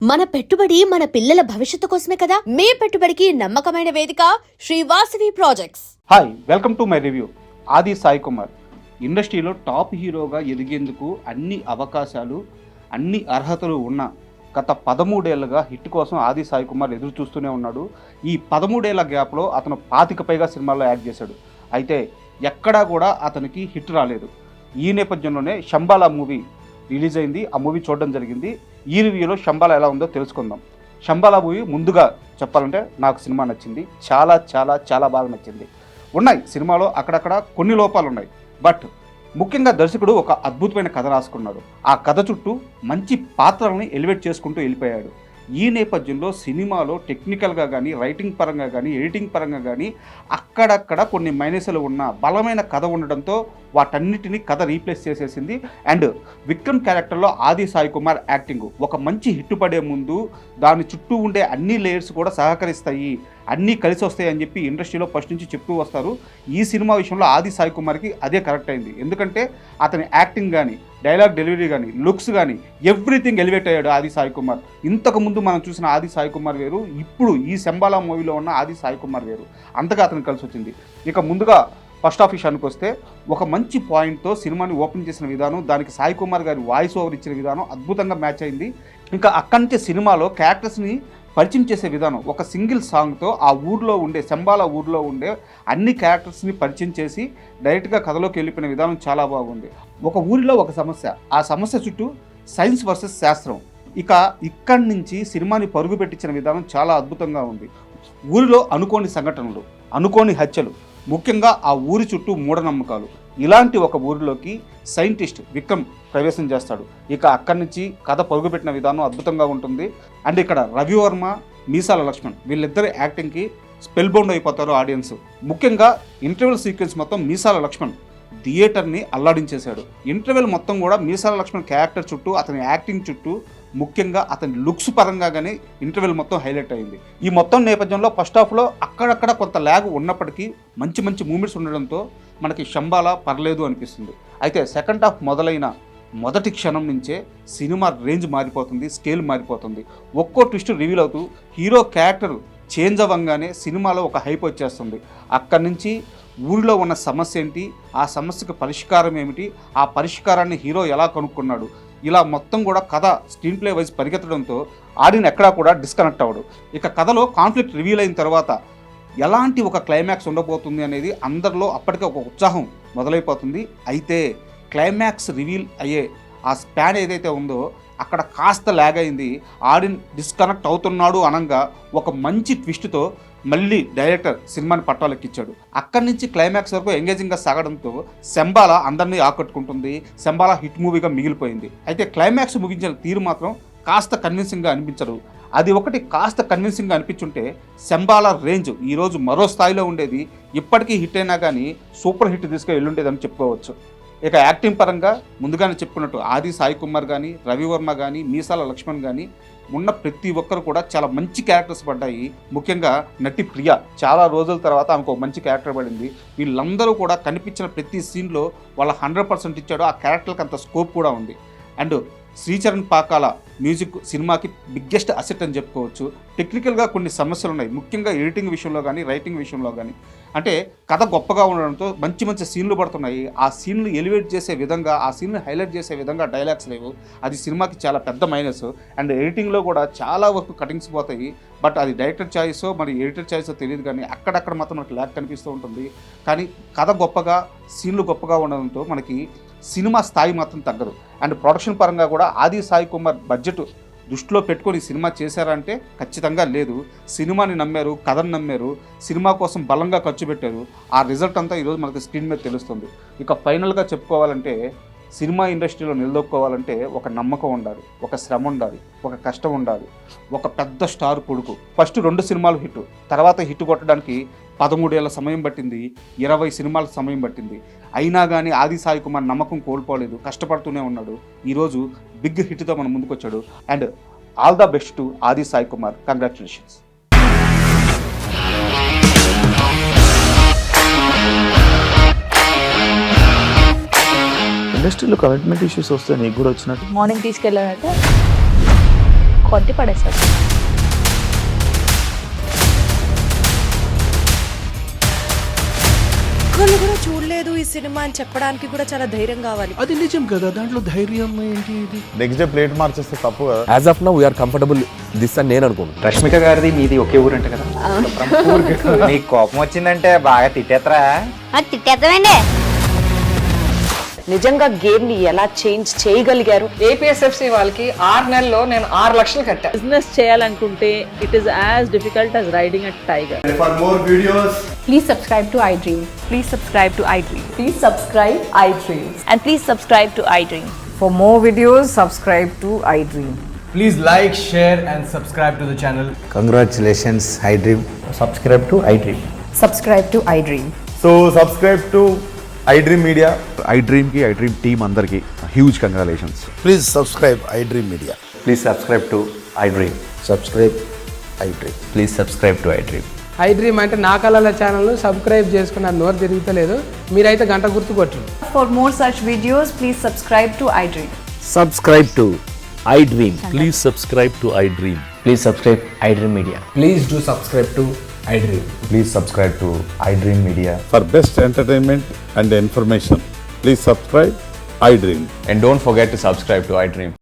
మన పెట్టుబడి మన పిల్లల భవిష్యత్తు కోసమే కదా. మీ పెట్టుబడికి నమ్మకమైన వేదిక Sri Vasavi projects. Hi, welcome to my review. ఆది సాయి కుమార్ ఇండస్ట్రీలో టాప్ హీరోగా ఎదిగేందుకు అన్ని అవకాశాలు, అన్ని అర్హతలు ఉన్న గత 13 ఏళ్లుగా హిట్ కోసం ఆది సాయి కుమార్ ఎదురు చూస్తూనే ఉన్నాడు. ఈ 13 ఏళ్ల గ్యాప్లో అతను 25 పైగా సినిమాల్లో యాక్ట్ చేశాడు. అయితే ఎక్కడా కూడా అతనికి హిట్ రాలేదు. ఈ నేపథ్యంలోనే శంబాలా మూవీ రిలీజ్ అయింది. ఆ మూవీ చూడడం జరిగింది. ఈ రివ్యూలో శంబాలా ఎలా ఉందో తెలుసుకుందాం. శంబాలా మూవీ ముందుగా చెప్పాలంటే నాకు సినిమా నచ్చింది. చాలా చాలా చాలా బాగా నచ్చింది. ఉన్నాయి సినిమాలో అక్కడక్కడ కొన్ని లోపాలు ఉన్నాయి. బట్ ముఖ్యంగా దర్శకుడు ఒక అద్భుతమైన కథ రాసుకున్నాడు. ఆ కథ చుట్టూ మంచి పాత్రల్ని ఎలివేట్ చేసుకుంటూ వెళ్ళిపోయాడు. ఈ నేపథ్యంలో సినిమాలో టెక్నికల్గా కానీ, రైటింగ్ పరంగా కానీ, ఎడిటింగ్ పరంగా కానీ అక్కడక్కడ కొన్ని మైనస్లు ఉన్న బలమైన కథ ఉండడంతో వాటన్నిటిని కథ రీప్లేస్ చేసేసింది. అండ్ విక్రమ్ క్యారెక్టర్లో ఆది సాయి కుమార్ యాక్టింగ్ ఒక మంచి హిట్ పడే ముందు దాని చుట్టూ ఉండే అన్ని లేయర్స్ కూడా సహకరిస్తాయి, అన్నీ కలిసి వస్తాయి అని చెప్పి ఇండస్ట్రీలో ఫస్ట్ నుంచి చెప్తూ వస్తారు. ఈ సినిమా విషయంలో ఆది సాయి కుమార్కి అదే కరెక్ట్ అయింది. ఎందుకంటే అతని యాక్టింగ్ కానీ, డైలాగ్ డెలివరీ కానీ, లుక్స్ కానీ ఎవ్రీథింగ్ ఎలివేట్ అయ్యాడు ఆది సాయి కుమార్. ఇంతకుముందు మనం చూసిన ఆది సాయి కుమార్ వేరు, ఇప్పుడు ఈ శంబాలా మూవీలో ఉన్న ఆది సాయి కుమార్ వేరు. అంతగా అతను కలిసి వచ్చింది. ఇక ముందుగా ఫస్ట్ ఆఫ్ విషయానికి వస్తే ఒక మంచి పాయింట్తో సినిమాని ఓపెన్ చేసిన విధానం, దానికి సాయి కుమార్ గారి వాయిస్ ఓవర్ ఇచ్చిన విధానం అద్భుతంగా మ్యాచ్ అయింది. ఇంకా అక్కడి నుంచి సినిమాలో క్యారెక్టర్స్ని పరిచయం చేసే విధానం ఒక సింగిల్ సాంగ్తో ఆ ఊర్లో ఉండే శంబాలా ఊర్లో ఉండే అన్ని క్యారెక్టర్స్ని పరిచయం చేసి డైరెక్ట్గా కథలోకి వెళ్ళిపోయిన విధానం చాలా బాగుంది. ఒక ఊరిలో ఒక సమస్య, ఆ సమస్య చుట్టూ సైన్స్ వర్సెస్ శాస్త్రం. ఇక్కడి నుంచి సినిమాని పరుగు పెట్టించిన విధానం చాలా అద్భుతంగా ఉంది. ఊరిలో అనుకోని సంఘటనలు, అనుకోని హత్యలు, ముఖ్యంగా ఆ ఊరి చుట్టూ మూఢనమ్మకాలు, ఇలాంటి ఒక ఊరిలోకి సైంటిస్ట్ విక్రమ్ ప్రవేశం చేస్తాడు. అక్కడి నుంచి కథ పరుగుపెట్టిన విధానం అద్భుతంగా ఉంటుంది. అండ్ ఇక్కడ రవివర్మ, మీసాల లక్ష్మణ్ వీళ్ళిద్దరి యాక్టింగ్కి స్పెల్ బౌండ్ అయిపోతారు ఆడియన్స్. ముఖ్యంగా ఇంటర్వెల్ సీక్వెన్స్ మొత్తం మీసాల లక్ష్మణ్ థియేటర్ని అల్లాడించేశాడు. ఇంటర్వెల్ మొత్తం కూడా మీసాల లక్ష్మణ్ క్యారెక్టర్ చుట్టూ, అతని యాక్టింగ్ చుట్టూ, ముఖ్యంగా అతని లుక్స్ పరంగా కానీ ఇంటర్వెల్ మొత్తం హైలైట్ అయింది. ఈ మొత్తం నేపథ్యంలో ఫస్ట్ హాఫ్లో అక్కడక్కడ కొంత ల్యాగ్ ఉన్నప్పటికీ మంచి మంచి మూమెంట్స్ ఉండడంతో మనకి శంబాలా పర్లేదు అనిపిస్తుంది. అయితే సెకండ్ హాఫ్ మొదలైన మొదటి క్షణం నుంచే సినిమా రేంజ్ మారిపోతుంది, స్కేల్ మారిపోతుంది. ఒక్కో ట్విస్ట్ రివీల్ అవుతూ హీరో క్యారెక్టర్ చేంజ్ అవ్వగానే సినిమాలో ఒక హైప్ వచ్చేస్తుంది. అక్కడి నుంచి ఊరిలో ఉన్న సమస్య ఏంటి, ఆ సమస్యకు పరిష్కారం ఏమిటి, ఆ పరిష్కారాన్ని హీరో ఎలా కనుక్కున్నాడు, ఇలా మొత్తం కూడా కథ స్క్రీన్ ప్లే వైజ్ పరిగెత్తడంతో ఆడియన్ ఎక్కడా కూడా డిస్కనెక్ట్ అవ్వడు. కథలో కాన్ఫ్లిక్ట్ రివీల్ అయిన తర్వాత ఎలాంటి ఒక క్లైమాక్స్ ఉండబోతుంది అనేది అందరిలో అప్పటికే ఒక ఉత్సాహం మొదలైపోతుంది. అయితే క్లైమాక్స్ రివీల్ అయ్యే ఆ స్పాన్ ఏదైతే ఉందో అక్కడ కాస్త ల్యాగ్ అయింది. ఆడియన్ డిస్కనెక్ట్ అవుతున్నాడు అనగా ఒక మంచి ట్విస్ట్తో మళ్ళీ డైరెక్టర్ సినిమాని పట్టాలెక్కించాడు. అక్కడి నుంచి క్లైమాక్స్ వరకు ఎంగేజింగ్గా సాగడంతో శంబాలా అందరినీ ఆకట్టుకుంటుంది. శంబాలా హిట్ మూవీగా మిగిలిపోయింది. అయితే క్లైమాక్స్ ముగించిన తీరు మాత్రం కాస్త కన్విన్సింగ్గా అనిపించదు. అది ఒకటి కాస్త కన్విన్సింగ్గా అనిపించుంటే శంబాలా రేంజ్ ఈరోజు మరో స్థాయిలో ఉండేది. ఇప్పటికీ హిట్ అయినా కానీ సూపర్ హిట్ తీసుకు వెళ్ళుండేదని చెప్పుకోవచ్చు. యాక్టింగ్ పరంగా ముందుగానే చెప్పుకున్నట్టు ఆది సాయి కుమార్ కానీ, రవివర్మ కానీ, మీసాల లక్ష్మణ్ కానీ ఉన్న ప్రతి ఒక్కరు కూడా చాలా మంచి క్యారెక్టర్స్ పడ్డాయి. ముఖ్యంగా నటి ప్రియ చాలా రోజుల తర్వాత ఆమెకు ఒక మంచి క్యారెక్టర్ పడింది. వీళ్ళందరూ కూడా కనిపించిన ప్రతి సీన్లో వాళ్ళ 100% ఇచ్చాడు. ఆ క్యారెక్టర్కి అంత స్కోప్ కూడా ఉంది. అండ్ శ్రీచరణ్ పాకాల మ్యూజిక్ సినిమాకి బిగ్గెస్ట్ అసెట్ అని చెప్పుకోవచ్చు. టెక్నికల్గా కొన్ని సమస్యలు ఉన్నాయి, ముఖ్యంగా ఎడిటింగ్ విషయంలో కానీ, రైటింగ్ విషయంలో కానీ. అంటే కథ గొప్పగా ఉండడంతో మంచి మంచి సీన్లు పడుతున్నాయి. ఆ సీన్లు ఎలివేట్ చేసే విధంగా, ఆ సీన్లు హైలైట్ చేసే విధంగా డైలాగ్స్ లేవు. అది సినిమాకి చాలా పెద్ద మైనస్. అండ్ ఎడిటింగ్లో కూడా చాలా వరకు కటింగ్స్ పోతాయి. బట్ అది డైరెక్టర్ చాయిసో మరి ఎడిటర్ చాయిసో తెలియదు, కానీ అక్కడక్కడ మాత్రం మనకి ల్యాగ్ కనిపిస్తూ ఉంటుంది. కానీ కథ గొప్పగా, సీన్లు గొప్పగా ఉండడంతో మనకి సినిమా స్థాయి మాత్రం తగ్గదు. అండ్ ప్రొడక్షన్ పరంగా కూడా ఆది సాయి కుమార్ బడ్జెట్ దృష్టిలో పెట్టుకొని సినిమా చేశారంటే ఖచ్చితంగా లేదు. సినిమాని నమ్మారు, కథను నమ్మారు, సినిమా కోసం బలంగా ఖర్చు పెట్టారు. ఆ రిజల్ట్ అంతా ఈరోజు మనకి స్క్రీన్ మీద తెలుస్తుంది. ఫైనల్గా చెప్పుకోవాలంటే సినిమా ఇండస్ట్రీలో నిలదొక్కోవాలంటే ఒక నమ్మకం ఉండాలి, ఒక శ్రమ ఉండాలి, ఒక కష్టం ఉండాలి, ఒక పెద్ద స్టార్ కొడుకు. ఫస్ట్ 2 సినిమాలు హిట్, తర్వాత హిట్ కొట్టడానికి 13 ఏళ్ల సమయం పట్టింది, 20 సినిమాల సమయం పట్టింది. అయినా కానీ ఆది సాయి కుమార్ నమ్మకం కోల్పోలేదు, కష్టపడుతూనే ఉన్నాడు. ఈరోజు బిగ్ హిట్తో మన ముందుకు వచ్చాడు. And all the best to ఆది సాయి కుమార్. కంగ్రాచులేషన్స్. ఇండస్ట్రీలో కమిట్మెంట్ ఇష్యూస్ వస్తే నీకు కూడా వచ్చినట్టు మార్నింగ్ తీసుకెళ్ళాలంటే కొద్ది పడేశాడు. ఒక్కళ్ళు కూడా చూడలేదు ఈ సినిమా అని చెప్పడానికి కూడా చాలా ధైర్యం కావాలి. అది నిజం కదా, దాంట్లో ధైర్యం ఏంటి? ఇది నెక్స్ట్ డే ప్లేట్ మార్చేస్తే తప్పు కదా. As of now we are comfortable this అని నేను అనుకుంటున్నాను. రష్మిక గారిది మీది ఒకే ఊరంట కదా? నీకు కోపం వచ్చిందంటే బాగా తిట్టేత్తరా? తిట్టేద్దామండి. నిజంగా గేమ్ ని ఎలా చేంజ్ చేయగలిగారు? ఏపీఎస్ఎఫ్సి వాళ్ళకి 6 నెలల్లో నేను 6 లక్షలు కట్టా. బిజినెస్ చేయాలనుకుంటే it is as difficult as riding a tiger. For more videos please subscribe to iDream. Please subscribe to iDream. Please subscribe iDream. And please subscribe to iDream. For more videos, subscribe to iDream. Please like, share and subscribe to the channel. Congratulations iDream. Subscribe to iDream. Subscribe to iDream. So subscribe to iDream media. iDreamకి iDream team అందరికి huge congratulations. Please subscribe iDream media. Please subscribe to iDream. Subscribe iDream. Please subscribe to iDream. iDream అంటే నా కళల channel subscribe చేసుకున్న నోరు తిరుగుతలేదు. మీరైతే గంట గుర్తు కొట్టండి. For more such videos, please subscribe to iDream. Subscribe to iDream. Please subscribe to iDream. Please subscribe iDream media. Please do subscribe to iDream. Please subscribe to iDream media. For best entertainment and information, please subscribe iDream. And don't forget to subscribe to iDream.